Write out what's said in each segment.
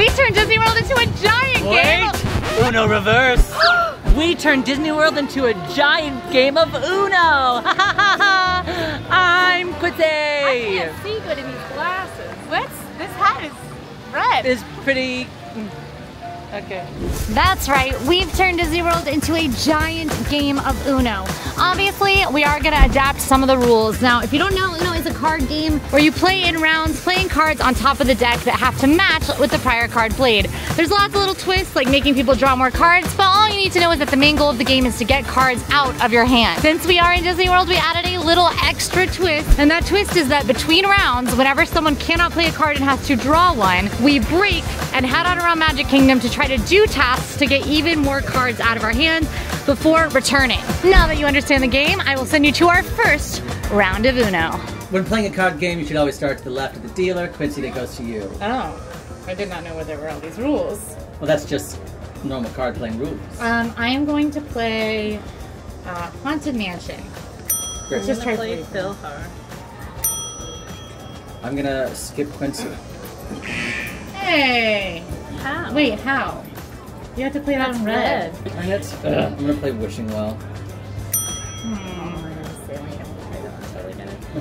We turned Disney World into a giant game. Uno reverse. We turned Disney World into a giant game of Uno. I'm Quitzy. I can't see good in these glasses. This hat is red. It's pretty. Okay. That's right, we've turned Disney World into a giant game of Uno. Obviously, we are gonna adapt some of the rules. Now, if you don't know, Uno is a card game where you play in rounds, playing cards on top of the deck that have to match with the prior card played. There's lots of little twists, like making people draw more cards, but all you need to know is that the main goal of the game is to get cards out of your hand. Since we are in Disney World, we added a little extra twist, and that twist is that between rounds, whenever someone cannot play a card and has to draw one, we break and head on around Magic Kingdom to try to do tasks to get even more cards out of our hand before returning. Now that you understand the game, I will send you to our first round of Uno. When playing a card game, you should always start to the left of the dealer. Quincy, that goes to you. Oh, I did not know where there were all these rules. Well, that's just normal card playing rules. I am going to play Haunted Mansion. Great. Let's just try play Phil hard. I'm gonna skip Quincy. Hey! How? Wait, how? You have to play that in red. I'm gonna play Wishing Well.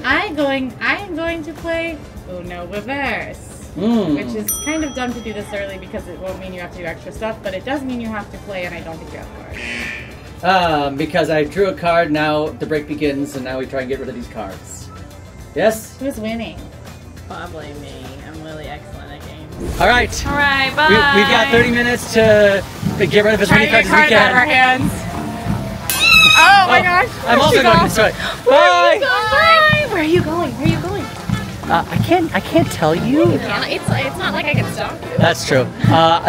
I'm going to play Uno Reverse. Which is kind of dumb to do this early because it won't mean you have to do extra stuff, but it does mean you have to play, and I don't think you have cards. Because I drew a card, now the break begins, and now we try and get rid of these cards. Yes? Who's winning? Probably me. I'm really excellent at games. Alright. Alright, bye! We've got 30 minutes to get rid of as many cards as we can. Out of our hands. Oh my gosh! I'm also going this way. Bye! Bye! Where are you going? Where are you going? I can't tell you. It's not like I can stop you. That's true.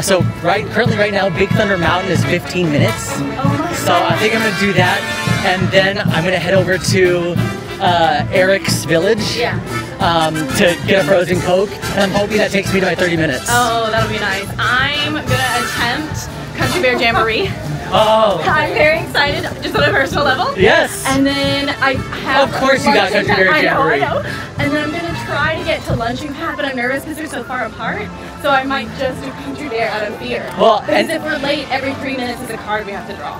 So currently right now, Big Thunder Mountain is 15 minutes. Oh my So I think I'm gonna do that, and then I'm gonna head over to Eric's Village. Yeah. To get a frozen Coke, and I'm hoping that takes me to my 30 minutes. Oh, that'll be nice. I'm gonna attempt Country Bear Jamboree. Oh. I'm very excited, just on a personal level. Yes. And then I have. Of course you got Country Bear Jamboree. I know. And then I'm gonna try to get to Lunching Pad, but I'm nervous because they're so far apart. So I might just do Country Bear out of fear. Well, because if we're late, every 3 minutes is a card we have to draw.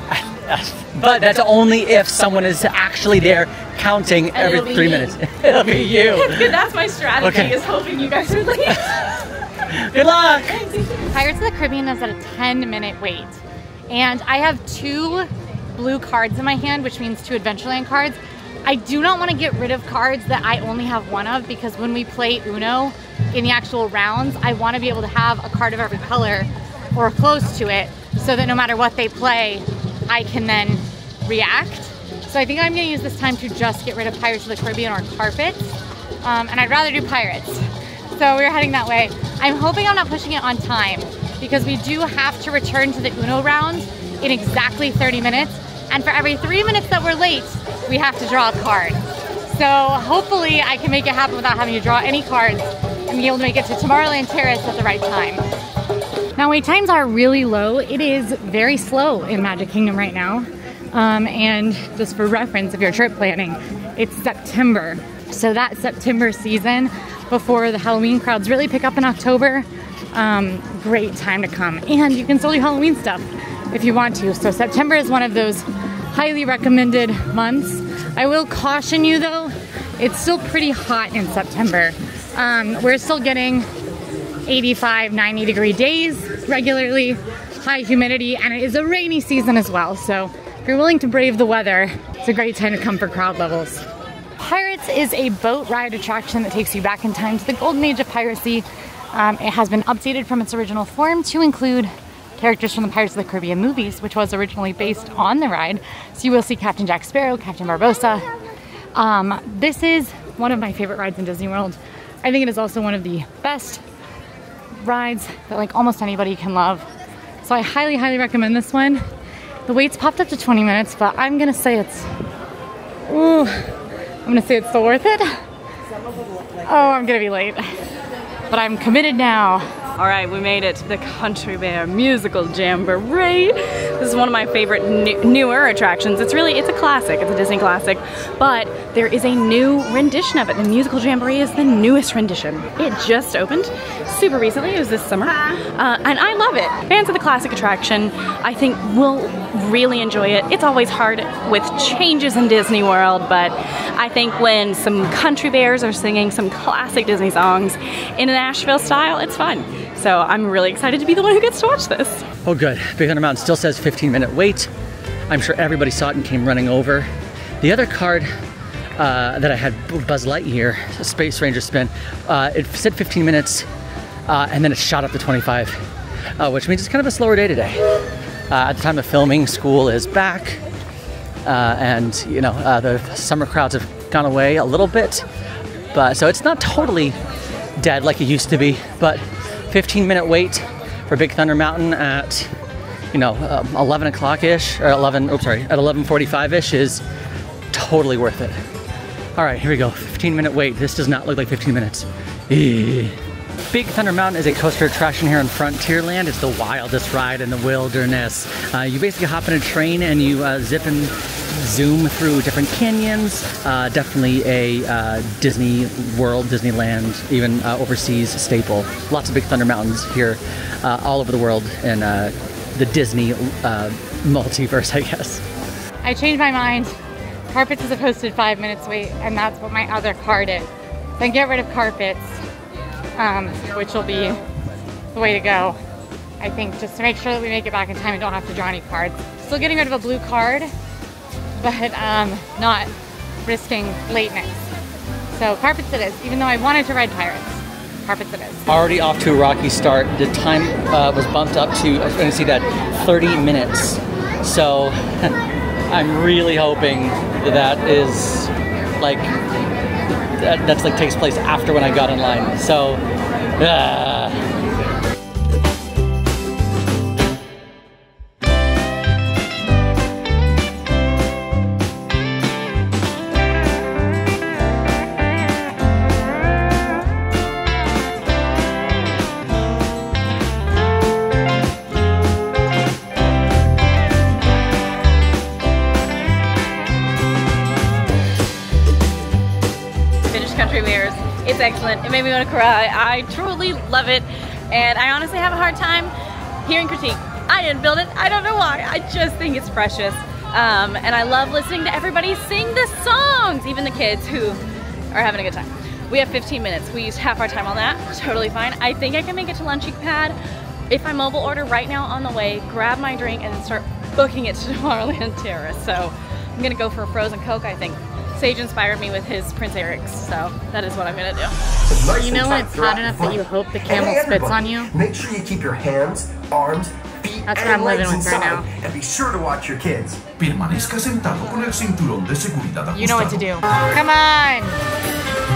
But that's only if someone is actually there counting And every it'll be 3 me. minutes. It'll be you. That's my strategy, Okay. is hoping you guys are late. Good luck. Pirates of the Caribbean is at a 10-minute wait. And I have 2 blue cards in my hand, which means 2 Adventureland cards. I do not want to get rid of cards that I only have 1 of, because when we play Uno in the actual rounds, I want to be able to have a card of every color or close to it, so that no matter what they play, I can then react. So I think I'm going to use this time to just get rid of Pirates of the Caribbean or Carpets, and I'd rather do Pirates. So we're heading that way. I'm hoping I'm not pushing it on time, because we do have to return to the Uno round in exactly 30 minutes, and for every 3 minutes that we're late, we have to draw a card. So hopefully I can make it happen without having to draw any cards and be able to make it to Tomorrowland Terrace at the right time. Now wait times are really low. It is very slow in Magic Kingdom right now. And just for reference, if you're trip planning, it's September. So that September season before the Halloween crowds really pick up in October, great time to come. And you can still do Halloween stuff if you want to. So September is one of those highly recommended months. I will caution you though, it's still pretty hot in September. We're still getting 85, 90 degree days regularly, high humidity, and it is a rainy season as well. So if you're willing to brave the weather, it's a great time to come for crowd levels. Pirates is a boat ride attraction that takes you back in time to the golden age of piracy. It has been updated from its original form to include characters from the Pirates of the Caribbean movies, which was originally based on the ride. So you will see Captain Jack Sparrow, Captain Barbossa. This is one of my favorite rides in Disney World. I think it is also one of the best rides that like almost anybody can love. So I highly, highly recommend this one. The wait's popped up to 20 minutes, but I'm gonna say it's still worth it. Oh, I'm gonna be late. But I'm committed now. All right, we made it to the Country Bear Musical Jamboree. This is one of my favorite newer attractions. It's a classic, it's a Disney classic, but there is a new rendition of it. The Musical Jamboree is the newest rendition. It just opened super recently, it was this summer, and I love it. Fans of the classic attraction, I think, will really enjoy it. It's always hard with changes in Disney World, but I think when some country bears are singing some classic Disney songs in a Nashville style, it's fun. So I'm really excited to be the one who gets to watch this. Oh good, Big Thunder Mountain still says 15-minute wait. I'm sure everybody saw it and came running over. The other card that I had, Buzz Lightyear, Space Ranger spin, it said 15 minutes and then it shot up to 25, which means it's kind of a slower day today. At the time of filming, school is back and you know, the summer crowds have gone away a little bit, but so it's not totally dead like it used to be, but 15-minute wait for Big Thunder Mountain at, you know, 11 o'clock-ish, or at 11:45-ish is totally worth it. All right, here we go, 15-minute wait. This does not look like 15 minutes. Big Thunder Mountain is a coaster attraction here in Frontierland. It's the wildest ride in the wilderness. You basically hop in a train and you zip and zoom through different canyons. Definitely a Disney World, Disneyland, even overseas staple. Lots of Big Thunder Mountains here all over the world in the Disney multiverse, I guess. I changed my mind. Carpets is a posted 5 minutes wait, and that's what my other card is. Then get rid of carpets, which will be the way to go, I think, just to make sure that we make it back in time and don't have to draw any cards. Still getting rid of a blue card, but not risking lateness. So carpets it is, even though I wanted to ride Pirates. Carpets it is. Already off to a rocky start. The time was bumped up to, I was going to see that, 30 minutes. So I'm really hoping that is like, that's like takes place after when I got in line. So, It's excellent. It made me want to cry. I truly love it, and I honestly have a hard time hearing critique. I didn't build it. I don't know why. I just think it's precious, and I love listening to everybody sing the songs, even the kids who are having a good time. We have 15 minutes. We used half our time on that. Totally fine. I think I can make it to Lunching Pad if I mobile order right now on the way, grab my drink, and then start booking it to Tomorrowland Terrace. So I'm gonna go for a frozen Coke, I think. Sage inspired me with his Prince Eric's, so that is what I'm gonna do. You know when it's hot enough that you hope the camel spits on you? Make sure you keep your hands, arms, feet, That's what I'm living with right now. And be sure to watch your kids. Permanezca sentado con el cinturón de seguridad ajustado. You know what to do. Come on!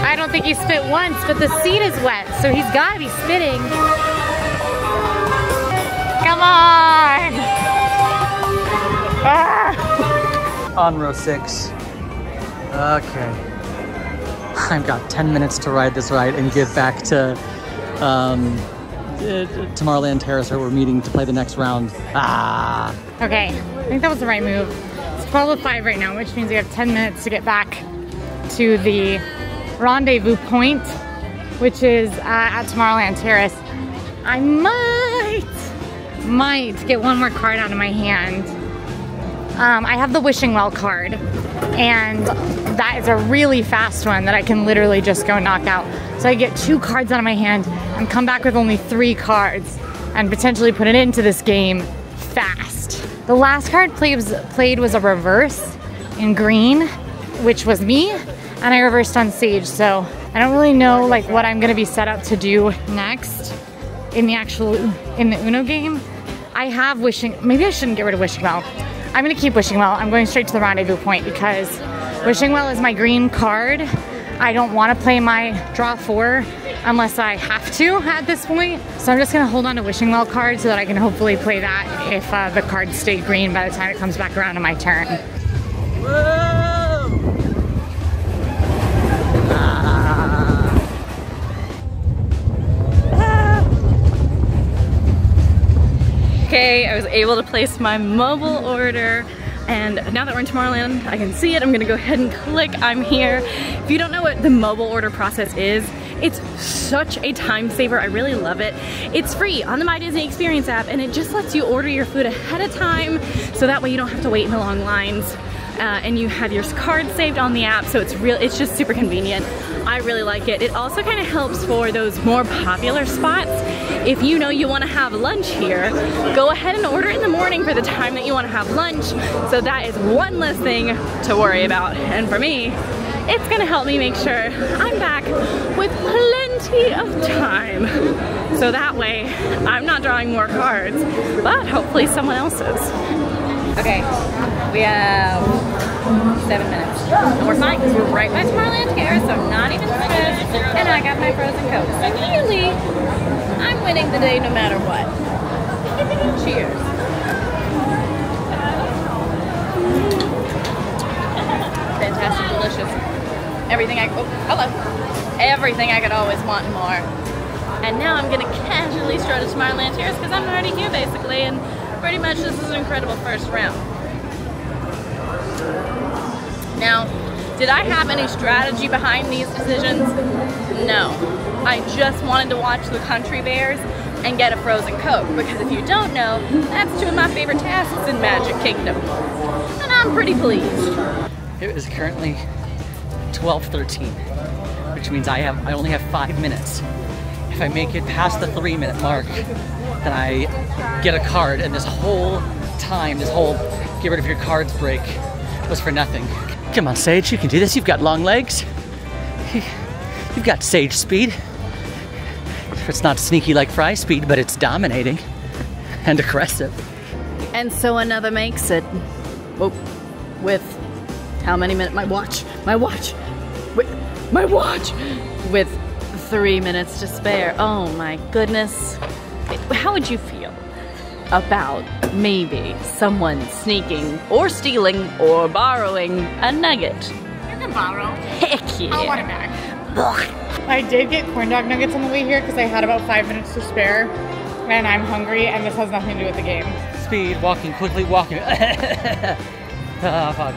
I don't think he spit once, but the seat is wet, so he's gotta be spitting. Come on! Ah! On row 6. Okay. I've got 10 minutes to ride this ride and get back to Tomorrowland Terrace, where we're meeting to play the next round. Ah! Okay, I think that was the right move. It's 12:05 right now, which means we have 10 minutes to get back to the rendezvous point, which is at Tomorrowland Terrace. I might get one more card out of my hand. I have the Wishing Well card, and that is a really fast one that I can literally just go knock out. So I get 2 cards out of my hand and come back with only 3 cards and potentially put it into this game fast. The last card played was a reverse in green, which was me, and I reversed on Sage, so I don't really know like what I'm gonna be set up to do next in the Uno game. I have maybe I shouldn't get rid of Wishing Well. I'm gonna keep Wishing Well. I'm going straight to the rendezvous point because Wishing Well is my green card. I don't want to play my draw 4 unless I have to at this point. So I'm just gonna hold on to Wishing Well card so that I can hopefully play that if the cards stay green by the time it comes back around to my turn. Whoa! Okay, I was able to place my mobile order, and now that we're in Tomorrowland, I can see it. I'm gonna go ahead and click I'm here. If you don't know what the mobile order process is, it's such a time saver. I really love it. It's free on the My Disney Experience app, and it just lets you order your food ahead of time, so that way you don't have to wait in the long lines. And you have your card saved on the app, so it's just super convenient. I really like it. It also kind of helps for those more popular spots. If you know you want to have lunch here, go ahead and order in the morning for the time that you want to have lunch, so that is one less thing to worry about. And for me, it's gonna help me make sure I'm back with plenty of time, so that way I'm not drawing more cards, but hopefully someone else is. Okay, we have 7 minutes. And we're fine because we're right by Tomorrowland here, so I'm not even stressed. And I got my frozen Coke. So clearly, I'm winning the day no matter what. Cheers. Fantastic, delicious. Everything I could always want and more. And now I'm gonna casually stroll to Tomorrowland Terrace because I'm already here basically, and pretty much this is an incredible first round. Now, did I have any strategy behind these decisions? No. I just wanted to watch the Country Bears and get a frozen Coke, because if you don't know, that's two of my favorite tasks in Magic Kingdom. And I'm pretty pleased. It is currently 12:13, which means I only have 5 minutes. If I make it past the 3-minute mark, then I get a card, and this whole time, this whole get rid of your cards break was for nothing. Come on, Sage, you can do this. You've got long legs. You've got Sage speed. It's not sneaky like Fry speed, but it's dominating and aggressive. And so another makes it. Oh, with how many minutes? My watch. With 3 minutes to spare. Oh my goodness. How would you feel about maybe someone sneaking or stealing or borrowing a nugget? You can borrow. Heck yeah. I want it back. I did get corn dog nuggets on the way here because I had about 5 minutes to spare, and I'm hungry, and this has nothing to do with the game. Speed, walking, quickly walking. Ah, fuck.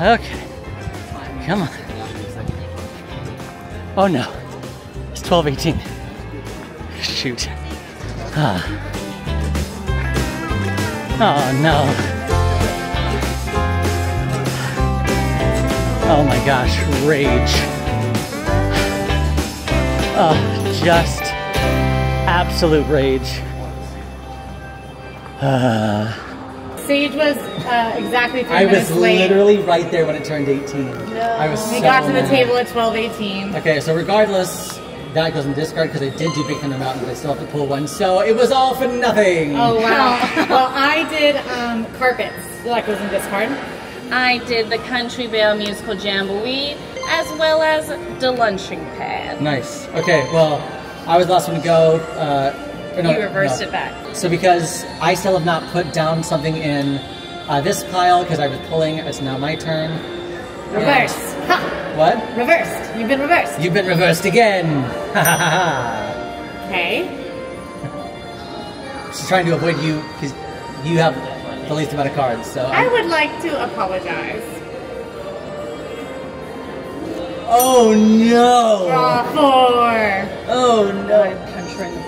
Okay. Come on. Oh no. It's 12:18. Shoot. Ah. Oh no. Oh my gosh, rage. Oh, just absolute rage. Sage was exactly 3 I minutes was late. literally right there when it turned 18. No. I was We so got to the mad. table at 12:18. Okay, so regardless, that goes in discard because I did do Big Thunder Mountain, but I still have to pull one. So it was all for nothing. Oh wow. Well, I did carpets. That goes in discard. I did the Country Bear Musical Jamboree, as well as the lunching pad. Nice. Okay, well, I was the last one to go. You reversed it back. So because I still have not put down something in this pile because I was pulling, it's now my turn. Reverse. Ha. What? Reversed. You've been reversed. You've been reversed again. Ha ha ha. Okay. She's trying to avoid you because you have the least amount of cards. So I would like to apologize. Oh no! Draw 4. Oh no! Punch her in the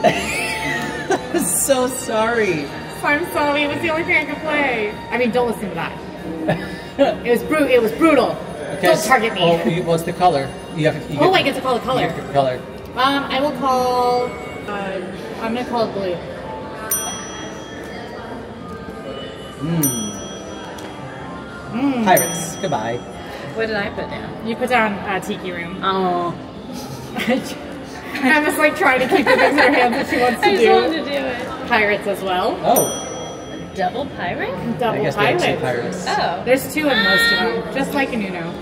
I'm so sorry. I'm sorry. It was the only thing I could play. I mean, don't listen to that. It was brutal. Okay, Don't target me. What's the color? I get to call the color. You get the color. I will call. I'm gonna call it blue. Pirates. Goodbye. What did I put down? You put down Tiki Room. Oh. I'm just like trying to keep the things in her hands that she wants to I just do. wanted to do it. Pirates as well. Oh. Double pirate? Double I guess they have two pirates. pirates. Oh. There's 2 in most of them, just like in Uno.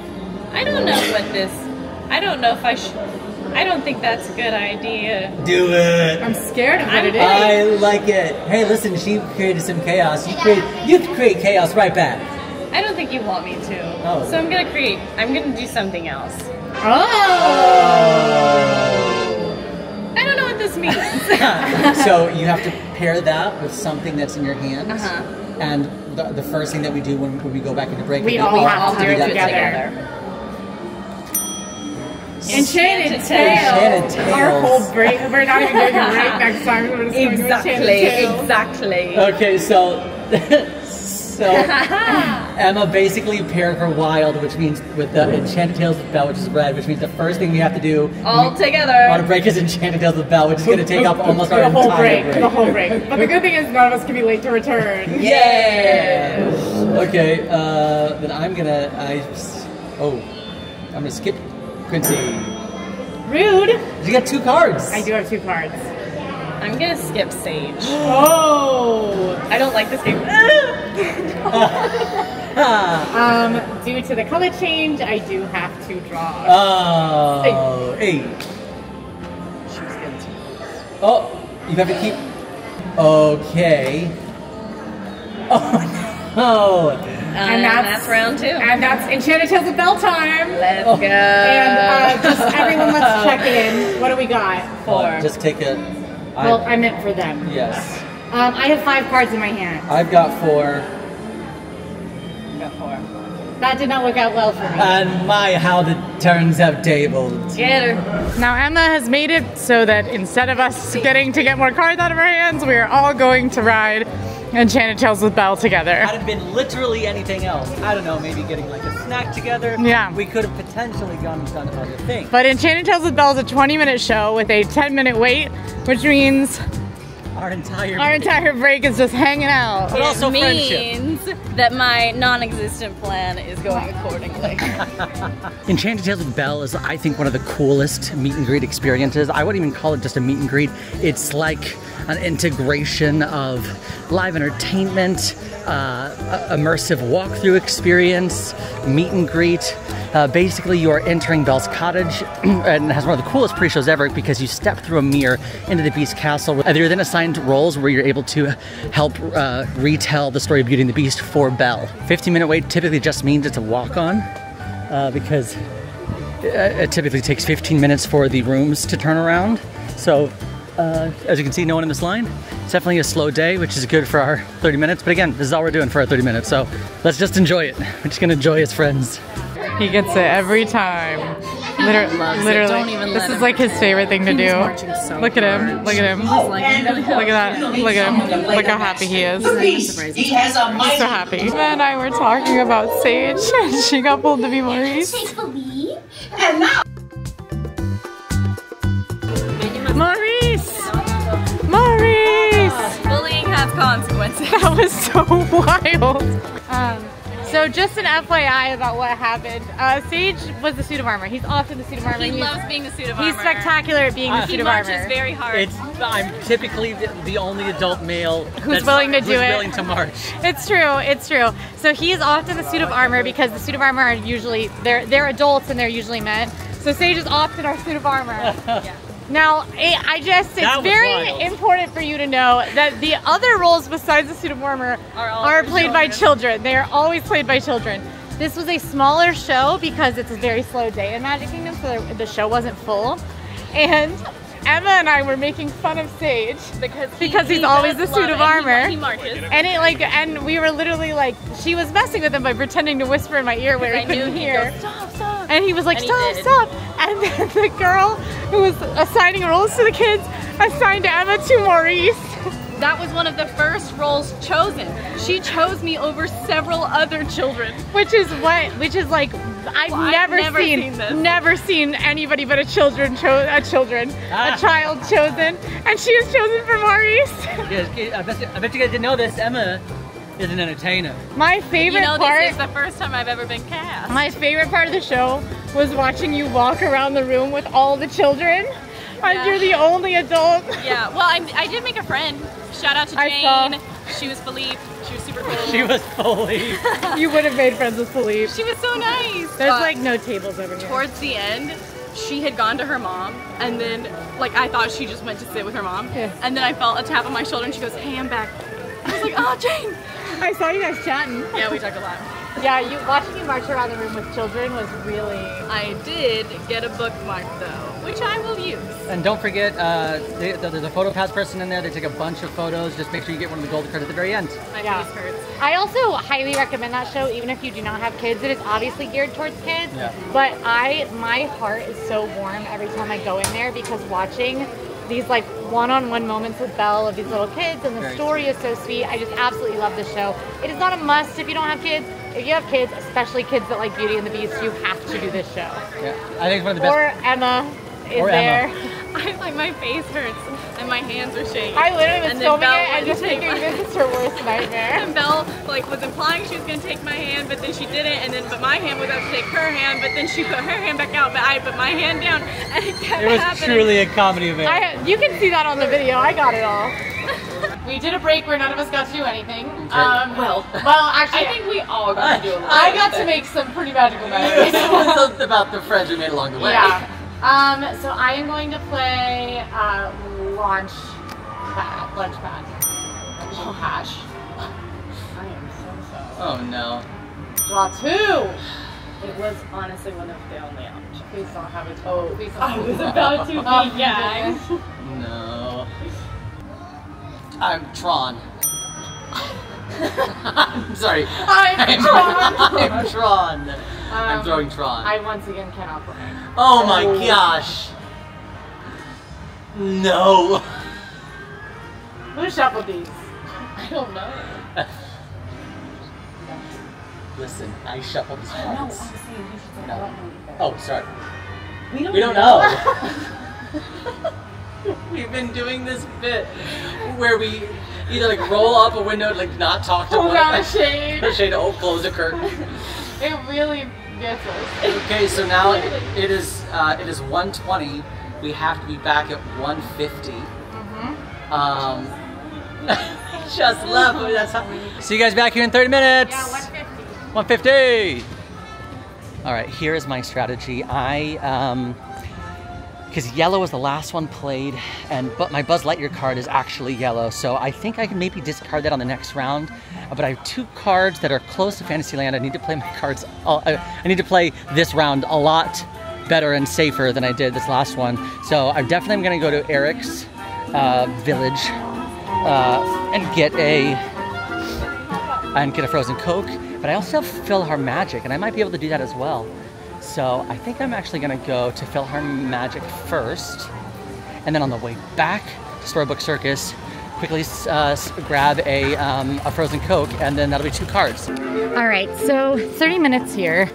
I don't know what this... I don't know if I should... I don't think that's a good idea. Do it. I'm scared of what it is. I like it. Hey, listen, she created some chaos. You create chaos right back. I don't think you want me to. Oh. So I'm gonna do something else. Oh! I don't know what this means. So you have to pair that with something that's in your hands. Uh-huh. And the first thing that we do when we go back into break, We all have to do it that together. Enchanted Tale. Enchanted Tales. Our whole break. We're not even doing a break next time. We're just going to Enchanted Tale. Exactly. Okay, so Emma basically paired her wild, which means with the Enchanted Tales with Belle, which is red, which means the first thing we have to do All together. on a break is Enchanted Tales with Belle, which is going to take up almost our the whole entire break. The whole break. But the good thing is none of us can be late to return. Yeah. Okay. Then I'm gonna skip Quincy. Rude. You got 2 cards. I do have 2 cards. I'm gonna skip Sage. Oh. I don't like this game. Due to the color change, I do have to draw. Oh, 8. Oh, you have to keep. Okay. Oh no. And that's round 2. And that's Enchanted Tales of Belle time. Let's go. And just everyone, let's check in. What do we got? 4. Just take it. Well, I meant for them. Yes. I have 5 cards in my hand. I've got 4. Got 4. That did not work out well for me. And my, how the turns have tabled. Get her. Now Emma has made it so that instead of us getting to get more cards out of our hands, we are all going to ride Enchanted Tales with Belle together. Had it been literally anything else, I don't know, maybe getting like a snack together. Yeah. We could have potentially gone and done other things. But Enchanted Tales with Belle is a 20-minute show with a 10-minute wait, which means our entire break is just hanging out. But also it friendship. means that my non-existent plan is going accordingly. Enchanted Tales with Belle is, I think, one of the coolest meet and greet experiences. I wouldn't even call it just a meet and greet. It's like an integration of live entertainment, immersive walkthrough experience, meet and greet. Basically, you are entering Belle's cottage, and it has one of the coolest pre-shows ever because you step through a mirror into the Beast's castle. You're then assigned roles where you're able to help retell the story of Beauty and the Beast for Belle. 15-minute wait typically just means it's a walk-on because it typically takes 15 minutes for the rooms to turn around. So, as you can see, no one in this line. It's definitely a slow day, which is good for our 30 minutes. But again, this is all we're doing for our 30 minutes. So let's just enjoy it. We're just gonna enjoy as friends. He gets it every time. Literally, Don't even this let is him. like his favorite thing to do. So Look at him. Look at him. Look at that. Look at him. Look how happy he is. He's so happy. Eva and I were talking about Sage, and she got pulled to be Maurice. Maurice! Maurice! Bullying has consequences. That was so wild. So just an FYI about what happened. Sage was the suit of armor. He's often the suit of armor. He loves being the suit of armor. He's spectacular at being the suit of armor. He marches very hard. I'm typically the only adult male Who's willing to do it. willing to march. It's true, it's true. So he's often the suit of armor because the suit of armor are usually, they're adults and they're usually men. So Sage is often our suit of armor. Yeah. Now, it's very important for you to know that the other roles besides the suit of armor are played by children. They are always played by children. This was a smaller show because it's a very slow day in Magic Kingdom, so the show wasn't full. And Emma and I were making fun of Sage because he's always the suit of armor. He marches. And we were literally like, she was messing with him by pretending to whisper in my ear where he couldn't hear. Stop, stop. And he was like, And he stop, did. stop. And then the girl who was assigning roles to the kids assigned Emma to Maurice. That was one of the first roles chosen. She chose me over several other children. Which is like, I've never seen this. Never seen anybody but a child chosen. And she was chosen for Maurice. Yes, I bet you guys didn't know this. Emma is an entertainer. My favorite part. This is the first time I've ever been cast. My favorite part of the show was watching you walk around the room with all the children. And you're the only adult. Yeah, well, I did make a friend. Shout out to Jane. She was Philippe. She was super cool. She was Philippe. You would have made friends with Philippe. She was so nice. There's like no tables over here. Towards the end, she had gone to her mom, and then I thought she just went to sit with her mom. Yeah. And then I felt a tap on my shoulder, and she goes, "Hey, I'm back." I was like, "Oh, Jane." I saw you guys chatting. Yeah, we talked a lot. Yeah, watching you march around the room with children was really... I did get a bookmark though, which I will use. And don't forget, there's a photo pass person in there. They take a bunch of photos. Just make sure you get one of the gold cards at the very end. My face hurts. I also highly recommend that show, even if you do not have kids. It is obviously geared towards kids, Yeah. but my heart is so warm every time I go in there because watching these like one-on-one moments with Belle of these little kids, and the story is so sweet. I just absolutely love this show. It is not a must if you don't have kids. If you have kids, especially kids that like Beauty and the Beast, you have to do this show. Yeah, I think it's one of the best. Or Emma is there. I like my face hurts and my hands are shaking. I literally was filming it and just thinking thinking this is her worst nightmare. And Belle like was implying she was gonna take my hand, but then she didn't, and then but my hand was about to take her hand, but then she put her hand back out, but I put my hand down, and it kept It was happening. truly a comedy event. You can see that on the video. I got it all. We did a break where none of us got to do anything. Well, actually, I think we all got to do a little. I got to make some pretty magical memories. Something about the friends we made along the way. Yeah. So I am going to play Launch Pad. I am so sorry. Oh no. Draw 2. It was honestly one of the only options. Please don't have it. Oh, please don't. I was about to be gagged. No. I'm Tron. I'm sorry. I'm Tron. I'm Tron. I'm throwing Tron. I once again cannot play. Oh my gosh. No. Who shuffled these? I don't know. Listen, I shuffled these cards. I'm saying you should say No. Oh, sorry. We We don't know. We've been doing this bit where we either like roll up a window and like not talk to Pull one down a shade. oh, close a curtain. It really gets us. Okay, so now it is 1:20. We have to be back at 1:50. Just left. That's how. See you guys back here in 30 minutes. Yeah, 150. 150. All right, here is my strategy. Because yellow was the last one played, but my Buzz Lightyear card is actually yellow, so I think I can maybe discard that on the next round. But I have 2 cards that are close to Fantasyland. I need to play my cards. I need to play this round a lot better and safer than I did this last one. So I'm definitely going to go to Eric's village and get a frozen Coke. But I also have PhilharMagic, and I might be able to do that as well. So I think I'm actually gonna go to PhilharMagic first, and then on the way back to Storybook Circus, quickly grab a frozen Coke, and then that'll be 2 cards. All right, so 30 minutes here.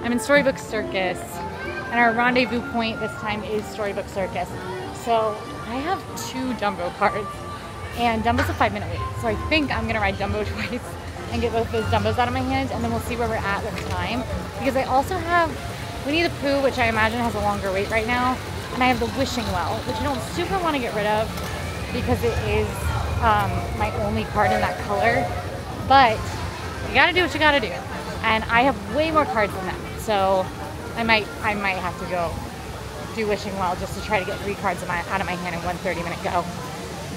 I'm in Storybook Circus, and our rendezvous point this time is Storybook Circus. So I have 2 Dumbo cards, and Dumbo's a 5-minute wait. So I think I'm gonna ride Dumbo twice and get both those Dumbos out of my hands, and then we'll see where we're at with time. Because I also have Winnie the Pooh, which I imagine has a longer wait right now, and I have the Wishing Well, which I don't super want to get rid of because it is my only card in that color. But you gotta do what you gotta do, and I have way more cards than that, so I might have to go do Wishing Well just to try to get 3 cards out of my hand in one 30-minute go.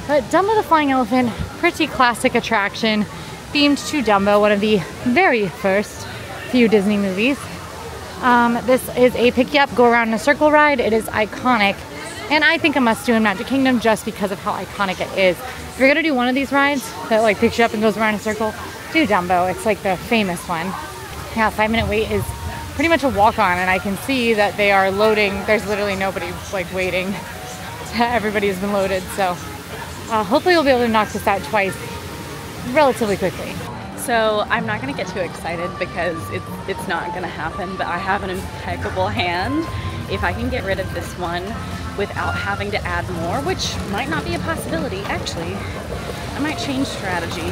But Dumbo the Flying Elephant, pretty classic attraction, themed to Dumbo, one of the very first few Disney movies. This is a pick you up, go around in a circle ride. It is iconic, and I think a must do in Magic Kingdom just because of how iconic it is. If you're gonna do one of these rides that like picks you up and goes around in a circle, do Dumbo. It's like the famous one. Yeah, 5-minute wait is pretty much a walk-on, and I can see that they are loading. There's literally nobody like waiting. Everybody has been loaded, so hopefully we'll be able to knock this out twice relatively quickly. So I'm not gonna get too excited because it's not gonna happen, but I have an impeccable hand. If I can get rid of this one without having to add more, which might not be a possibility, actually, I might change strategy.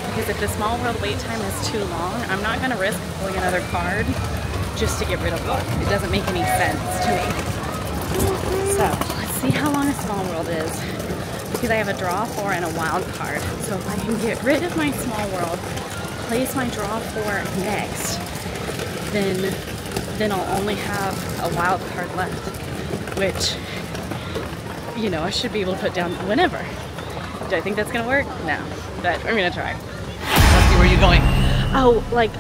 Because if the small world wait time is too long, I'm not gonna risk pulling another card just to get rid of luck. It doesn't make any sense to me. So let's see how long a small world is. Because I have a draw 4 and a wild card. So if I can get rid of my small world, place my draw 4 next, then I'll only have a wild card left, which, you know, I should be able to put down whenever. Do I think that's gonna work? No, but I'm gonna try. Let's see, where are you going? Oh, like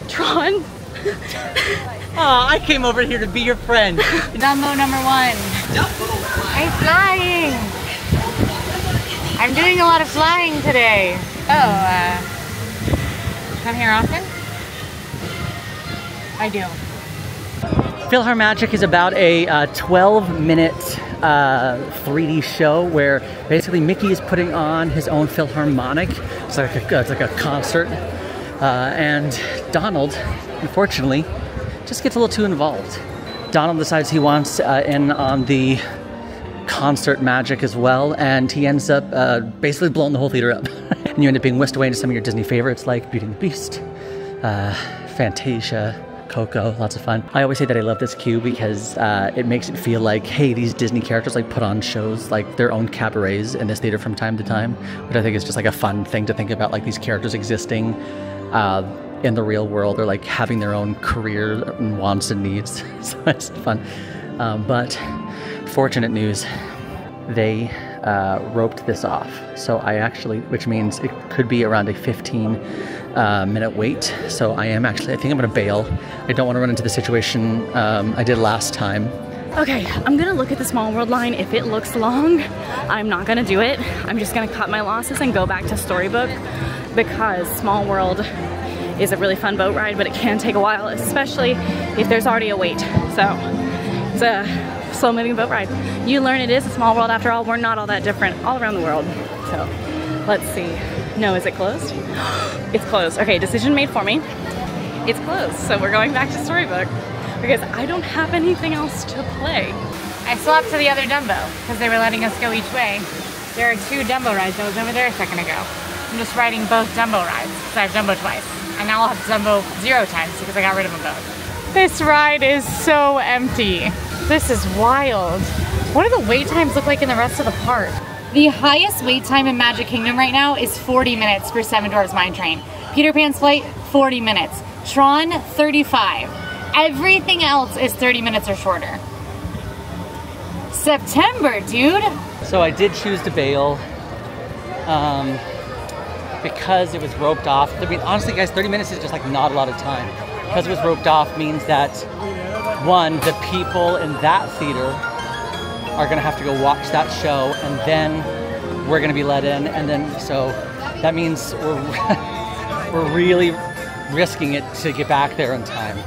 Tron. Oh, I came over here to be your friend. Dumbo number 1. I'm flying. I'm doing a lot of flying today. Oh, come here often? I do. PhilharMagic is about a 12-minute 3D show where basically Mickey is putting on his own Philharmonic. It's like a concert. And Donald, unfortunately, just gets a little too involved. Donald decides he wants in on the concert magic as well, and he ends up basically blowing the whole theater up. And you end up being whisked away into some of your Disney favorites like Beauty and the Beast, Fantasia, Coco, lots of fun. I always say that I love this queue because it makes it feel like, hey, these Disney characters like put on shows, like their own cabarets in this theater from time to time, which I think is just like a fun thing to think about, like these characters existing in the real world, or like having their own career and wants and needs. So it's fun. But fortunate news, they roped this off. So I actually, which means it could be around a 15-minute wait. So I think I'm gonna bail. I don't wanna run into the situation I did last time. Okay, I'm gonna look at the Small World line. If it looks long, I'm not gonna do it. I'm just gonna cut my losses and go back to Storybook, because Small World is a really fun boat ride, but it can take a while, especially if there's already a wait. So it's a slow moving boat ride. You learn it is a small world after all. We're not all that different all around the world. So let's see. No, is it closed? It's closed. Okay, decision made for me. It's closed, so we're going back to Storybook because I don't have anything else to play. I swapped to the other Dumbo because they were letting us go each way. There are 2 Dumbo rides. I was over there a second ago. I'm just riding both Dumbo rides because I have Dumbo twice. And now I'll have Dumbo 0 times because I got rid of them both. This ride is so empty. This is wild. What do the wait times look like in the rest of the park? The highest wait time in Magic Kingdom right now is 40 minutes for Seven Dwarfs Mine Train. Peter Pan's Flight, 40 minutes. Tron, 35. Everything else is 30 minutes or shorter. September, dude. So I did choose to bail because it was roped off. I mean, honestly, guys, 30 minutes is just like not a lot of time. Because it was roped off means that, one, the people in that theater are gonna have to go watch that show, and then we're gonna be let in, and then, so that means we're really risking it to get back there in time,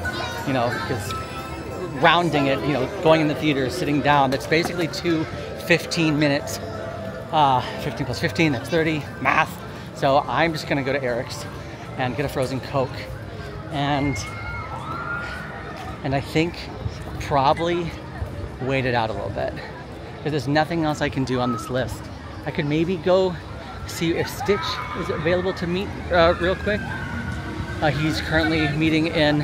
you know, because rounding it, you know, going in the theater, sitting down, that's basically 2 15 minutes, 15 plus 15, that's 30, math. So I'm just gonna go to Eric's and get a frozen Coke, and I think probably wait it out a little bit, because there's nothing else I can do on this list. I could maybe go see if Stitch is available to meet real quick. He's currently meeting in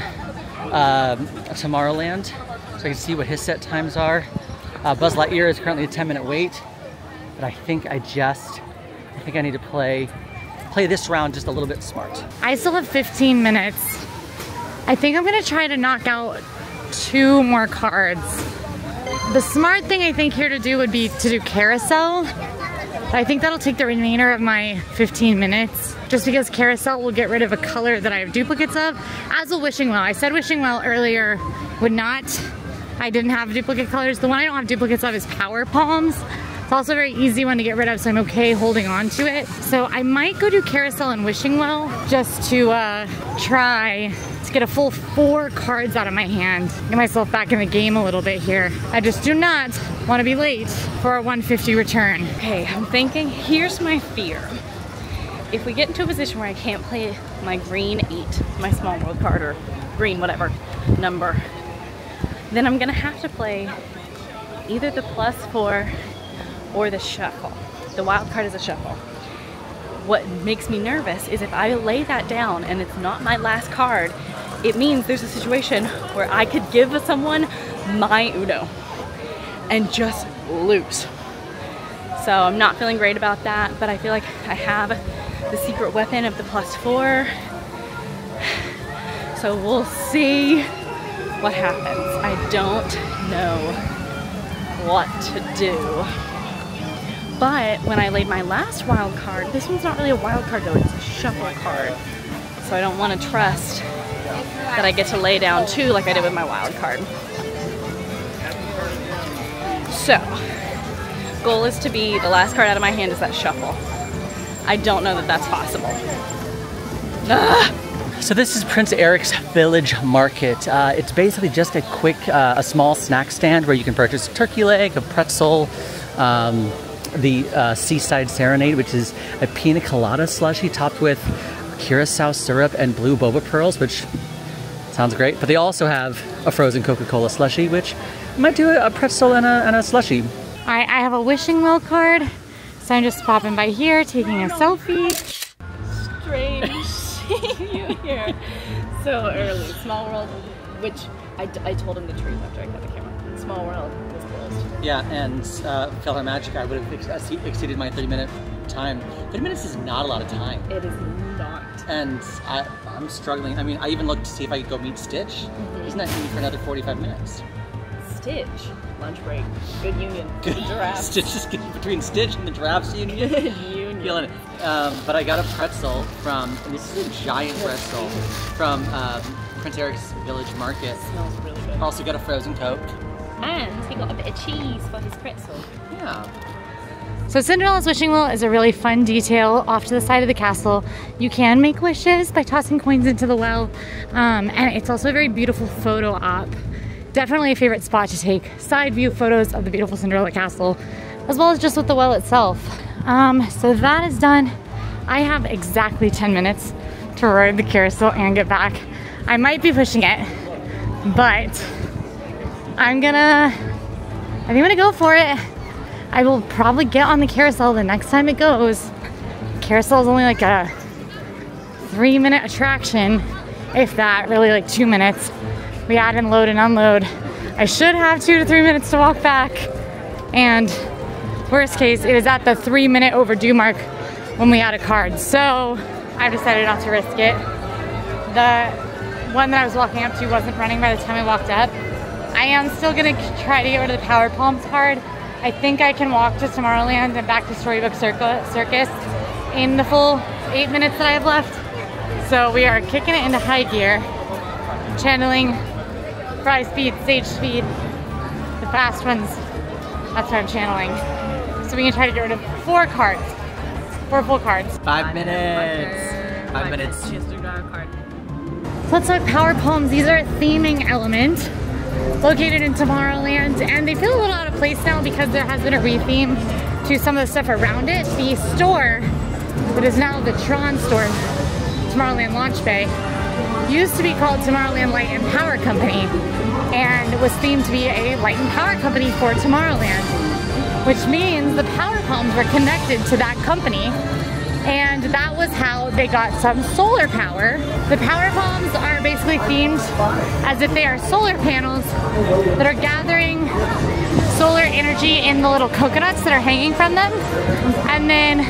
Tomorrowland, so I can see what his set times are. Buzz Lightyear is currently a 10-minute wait, but I think I need to play this round just a little bit smart. I still have 15 minutes. I think I'm gonna try to knock out 2 more cards. The smart thing I think here to do would be to do Carousel. I think that'll take the remainder of my 15 minutes, just because Carousel will get rid of a color that I have duplicates of, as will Wishing Well. I said Wishing Well earlier would not. I didn't have duplicate colors. The one I don't have duplicates of is Power Palms. It's also a very easy one to get rid of, so I'm okay holding on to it. So I might go do Carousel and Wishing Well just to try to get a full 4 cards out of my hand. Get myself back in the game a little bit here. I just do not want to be late for a 150 return. Okay, I'm thinking, here's my fear. If we get into a position where I can't play my green 8, my Small World card, or green whatever number, then I'm gonna have to play either the +4 or the shuffle. The wild card is a shuffle. What makes me nervous is if I lay that down and it's not my last card, it means there's a situation where I could give someone my Uno and just lose. So I'm not feeling great about that, but I feel like I have the secret weapon of the +4. So we'll see what happens. I don't know what to do. But when I laid my last wild card, this one's not really a wild card though, it's a shuffle card. so I don't want to trust that I get to lay down 2 like I did with my wild card. So, goal is to be, the last card out of my hand is that shuffle. I don't know that that's possible. So this is Prince Eric's Village Market. It's basically just a quick, a small snack stand where you can purchase a turkey leg, a pretzel, the Seaside Serenade, which is a pina colada slushie topped with curacao syrup and blue boba pearls, which sounds great. But they also have a frozen Coca-Cola slushie, which might do a pretzel and a slushie. All right, I have a wishing well card, so I'm just popping by here, taking a selfie. Strange seeing you here so early. Small World, which I told him the truth after I cut the camera. Small World was closed. Yeah, and Philhar Magic, I would have exceeded my 30-minute time. 30 minutes is not a lot of time. It is not. And I'm struggling. I mean, I even looked to see if I could go meet Stitch. He's not meeting for another 45 minutes. Stitch. Lunch break. Good union. Good giraffes. Stitch is between Stitch and the Giraffes union. Union. Feeling it. But I got a pretzel from, and this is a giant pretzel, from Prince Eric's Village Market. Smells really good. Also got a frozen Coke. And he got a bit of cheese for his pretzel. Yeah. So Cinderella's wishing well is a really fun detail off to the side of the castle. You can make wishes by tossing coins into the well, and it's also a very beautiful photo op. Definitely a favorite spot to take side view photos of the beautiful Cinderella castle, as well as just with the well itself. So that is done. I have exactly 10 minutes to ride the carousel and get back. I might be pushing it, but I think I'm gonna go for it. I will probably get on the carousel the next time it goes. Carousel is only like a 3-minute attraction, if that, really like 2 minutes. We add and load and unload. I should have 2 to 3 minutes to walk back. And worst case, it is at the 3-minute overdue mark when we add a card. So I've decided not to risk it. The one that I was walking up to wasn't running by the time I walked up. I am still gonna try to get rid of the Power Palms card. I think I can walk to Tomorrowland and back to Storybook Circus in the full 8 minutes that I have left. So we are kicking it into high gear, channeling fry speed, stage speed, the fast ones. That's what I'm channeling. So we can try to get rid of 4 cards, 4 full cards. 5 minutes. 5 minutes. She has to draw a card. So let's talk Power Palms. These are a theming element located in Tomorrowland, and they feel a little out of place now because there has been a retheme to some of the stuff around it. The store that is now the Tron store, Tomorrowland Launch Bay, used to be called Tomorrowland Light and Power Company and was themed to be a light and power company for Tomorrowland, which means the Power Palms were connected to that company, and that was how they got some solar power. The Power Palms are basically themed as if they are solar panels that are gathering solar energy in the little coconuts that are hanging from them, and then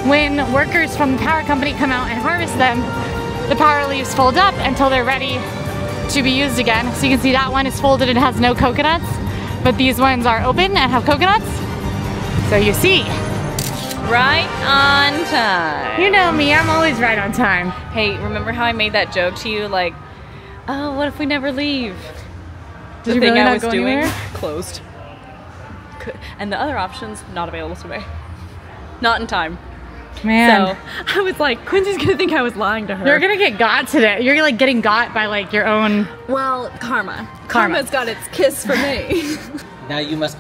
when workers from the power company come out and harvest them, the power leaves fold up until they're ready to be used again. So you can see that one is folded and has no coconuts, but these ones are open and have coconuts. So you see. Right on time. You know me, I'm always right on time. Hey, remember how I made that joke to you, like, oh, what if we never leave? Did you really not go doing anywhere? Closed. And the other options not available to me. Not in time. Man. So I was like, Quincy's gonna think I was lying to her. You're gonna get got today. You're like getting got by like your own. Well, karma. Karma's got its kiss for me. Now you must,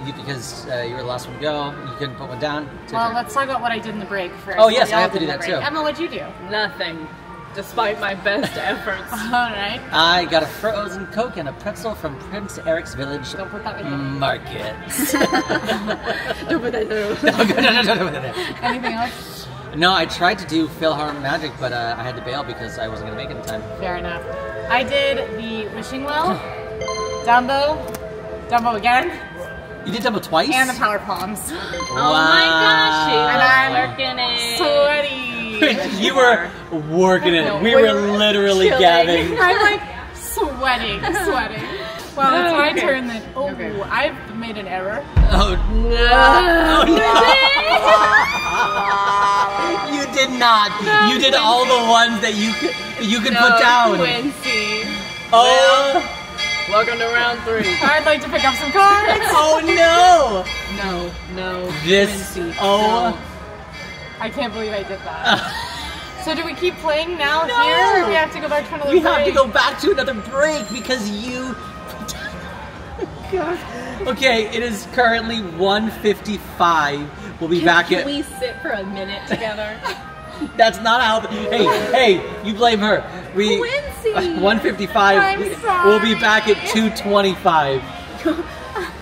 because you were the last one to go, you couldn't put one down. Well, let's talk about what I did in the break first. Oh yes, I have to do that too. Emma, what'd you do? Nothing. Despite my best efforts. Alright. I got a frozen Coke and a pretzel from Prince Eric's Village Don't put that with Market. Don't put that through. No. Anything else? No, I tried to do Philhar Magic, but I had to bail because I wasn't going to make it in time. Fair enough. I did the Wishing Well, Dumbo again, You did Dumbo twice? and the Power Palms. Oh my gosh, And I'm working it. Sweaty. You were working it. No, we were literally chilling. gabbing. I'm like sweating. Well, it's my turn then. Oh, I've made an error. Oh no! Oh no! You did not. You did all the ones that you could put down. Quincy. Oh. Welcome to round 3. I'd like to pick up some cards. Oh no! No. This. Quincy. Oh. No. I can't believe I did that. So do we keep playing now here, or do we have to go back to another break? We have to go back to another break because you... God. Okay, it is currently 1:55. We'll be back at... Can we sit for a minute together? That's not how... Hey, you blame her. Quincy! 1:55. We'll be back at 2:25.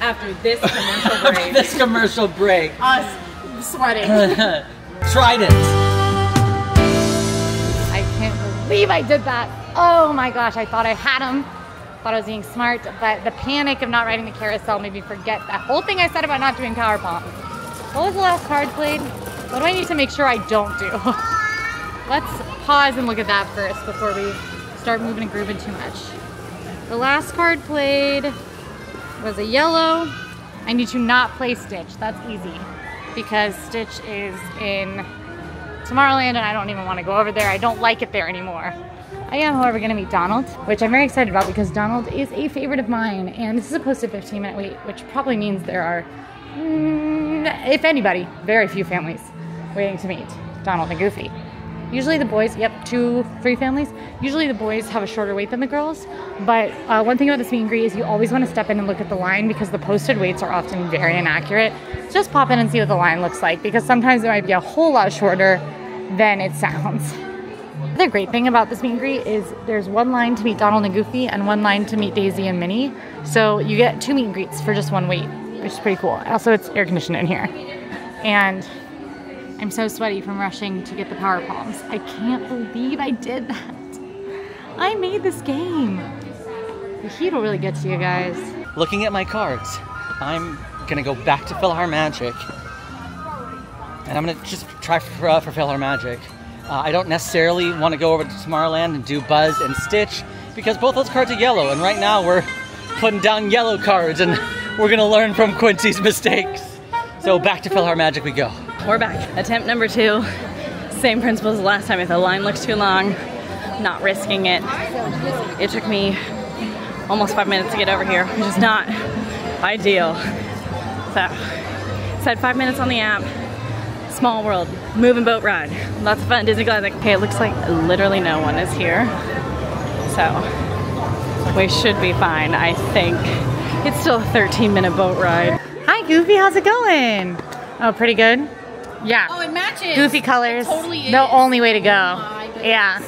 After this commercial break. After this commercial break. Us sweating. Trident. I can't believe I did that. Oh my gosh, I thought I had him. Thought I was being smart, but the panic of not riding the carousel made me forget that whole thing I said about not doing power palms. What was the last card played? What do I need to make sure I don't do? Let's pause and look at that first before we start moving and grooving too much. The last card played was a yellow. I need to not play Stitch. That's easy because Stitch is in Tomorrowland and I don't even want to go over there. I don't like it there anymore. I am, however, going to meet Donald, which I'm very excited about because Donald is a favorite of mine, and this is a posted 15-minute wait, which probably means there are, if anybody, very few families waiting to meet Donald and Goofy. Usually the boys, 2-3 families, usually the boys have a shorter wait than the girls, but one thing about this meet and greet is you always want to step in and look at the line because the posted waits are often very inaccurate. Just pop in and see what the line looks like because sometimes it might be a whole lot shorter than it sounds. The great thing about this meet and greet is there's one line to meet Donald and Goofy and one line to meet Daisy and Minnie. So you get 2 meet and greets for just one wait, which is pretty cool. Also, it's air conditioned in here. And I'm so sweaty from rushing to get the power palms. I can't believe I did that. I made this game. The heat will really get to you guys. Looking at my cards, I'm gonna go back to PhilharMagic. And I'm gonna just try for PhilharMagic. I don't necessarily want to go over to Tomorrowland and do Buzz and Stitch because both those cards are yellow, and right now we're putting down yellow cards and we're gonna learn from Quincy's mistakes. So back to PhilharMagic we go. We're back. Attempt number 2. Same principle as the last time. If the line looks too long, not risking it. It took me almost 5 minutes to get over here, which is not ideal. So, said 5 minutes on the app. Small world, moving boat ride. Lots of fun, Disney Classic. Okay, it looks like literally no one is here. So, we should be fine, I think. It's still a 13-minute boat ride. Hi Goofy, how's it going? Oh, pretty good? Yeah. Oh, it matches. Goofy colors. It totally is. The only way to go. Oh my goodness. Yeah.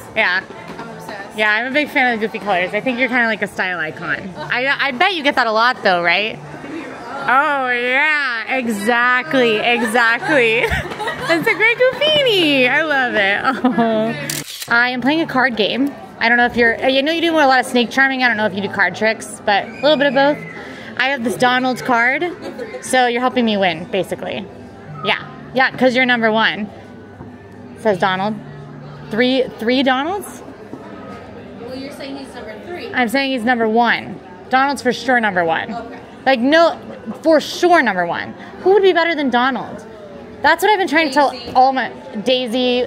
I'm obsessed. Yeah, I'm a big fan of the Goofy colors. I think you're kind of like a style icon. I bet you get that a lot though, right? Oh yeah, exactly. It's a great Goofini. I love it. Oh. I am playing a card game. I don't know if you're, I know you do a lot of snake charming. I don't know if you do card tricks, but a little bit of both. I have this Donald's card, so you're helping me win, basically. Yeah, because you're number 1, says Donald. Three Donalds? Well, you're saying he's number 3. I'm saying he's number 1. Donald's for sure number 1. Okay. Like, no, for sure number 1. Who would be better than Donald? That's what I've been trying to tell all my... Daisy,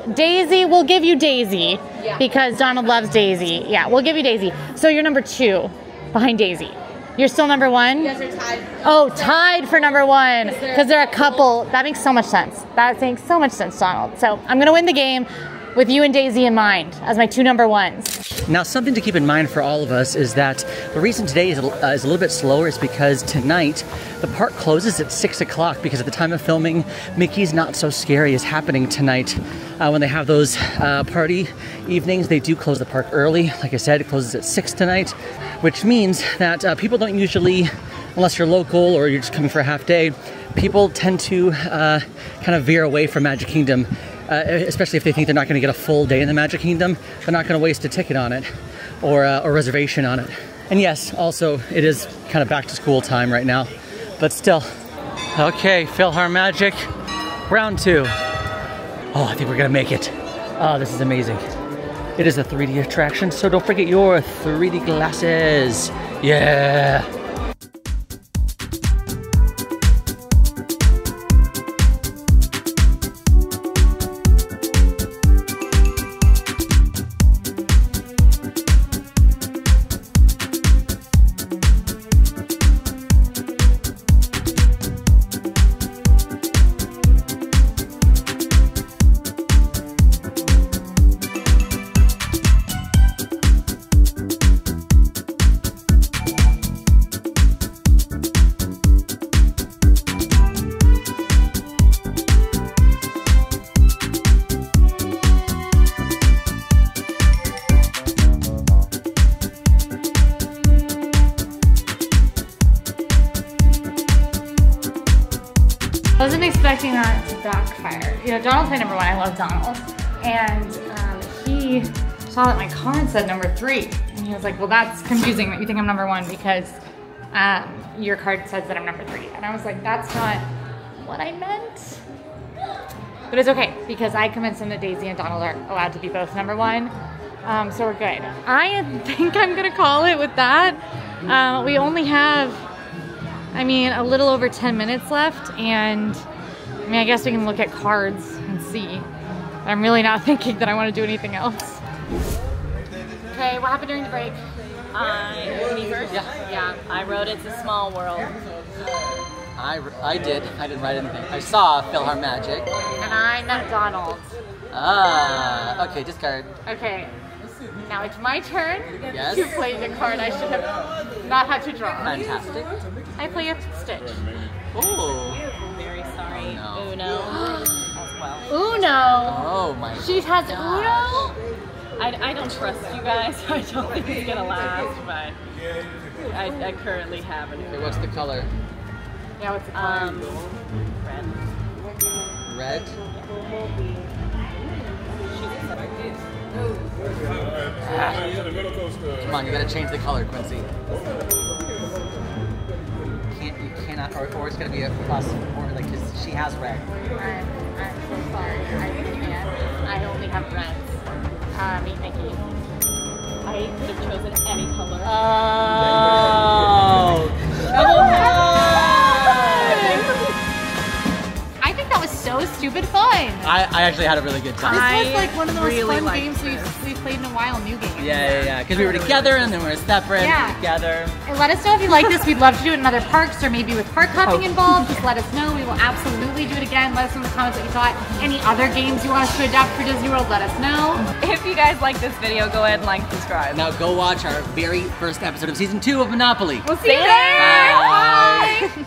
we'll give you Daisy. Yeah. Because Donald loves Daisy. Yeah, we'll give you Daisy. So you're number 2 behind Daisy. You're still number 1? You guys are tied. Oh, tied for number 1. Because they're a couple. That makes so much sense. That makes so much sense, Donald. So I'm going to win the game with you and Daisy in mind as my 2 number 1s. Now, something to keep in mind for all of us is that the reason today is a little bit slower is because tonight the park closes at 6 o'clock because at the time of filming, Mickey's Not So Scary is happening tonight. When they have those party evenings, they do close the park early. Like I said, it closes at 6 tonight, which means that people don't usually, unless you're local or you're just coming for a half day, people tend to kind of veer away from Magic Kingdom. Especially if they think they're not going to get a full day in the Magic Kingdom, they're not going to waste a ticket on it or a reservation on it. And yes, also it is kind of back to school time right now, but still. Okay, PhilharMagic, round 2. Oh, I think we're going to make it. Oh, this is amazing. It is a 3D attraction, so don't forget your 3D glasses. Yeah. I wasn't expecting that to backfire. You know, Donald's my number one. I love Donald. And he saw that my card said number 3. And he was like, well, that's confusing that you think I'm number 1 because your card says that I'm number 3. And I was like, that's not what I meant. But it's okay because I convinced him that Daisy and Donald are allowed to be both number 1. So we're good. I think I'm gonna call it with that. We only have, I mean, a little over 10 minutes left, and I mean, I guess we can look at cards and see. I'm really not thinking that I want to do anything else. Okay, what happened during the break? Me first? Yeah. I wrote It's a Small World. I did. I didn't write anything. I saw Philhar Magic. And I met Donald. Ah, okay, discard. Okay, now it's my turn Yes. to play the card I should have not had to draw. Fantastic. I play a Stitch. Oh. Very sorry. No. Uno as well. Uno! Oh my. She has gosh. Uno? I don't trust you guys. I don't think it's gonna last, but I currently have Okay, it. what's the color? Yeah, what's the color? Red. Red. Come on, you gotta change the color, Quincy. You cannot, or it's gonna be a plus, or like, cause she has red. I'm so sorry. I can't. I only have reds. Meet Mickey. I could have chosen any color. I think that was so stupid fun. I actually had a really good time. This was like one of the most really fun liked games we've played in a while, new games. Yeah. Because we were together and then we were separate Yeah. together. And let us know if you like this. We'd love to do it in other parks or maybe with park hopping involved. Just let us know. We will absolutely do it again. Let us know in the comments what you thought. Any other games you want us to adapt for Disney World, let us know. If you guys like this video, go ahead and like and subscribe. Now go watch our very first episode of season 2 of Monopoly. We'll see you there. Bye. Bye.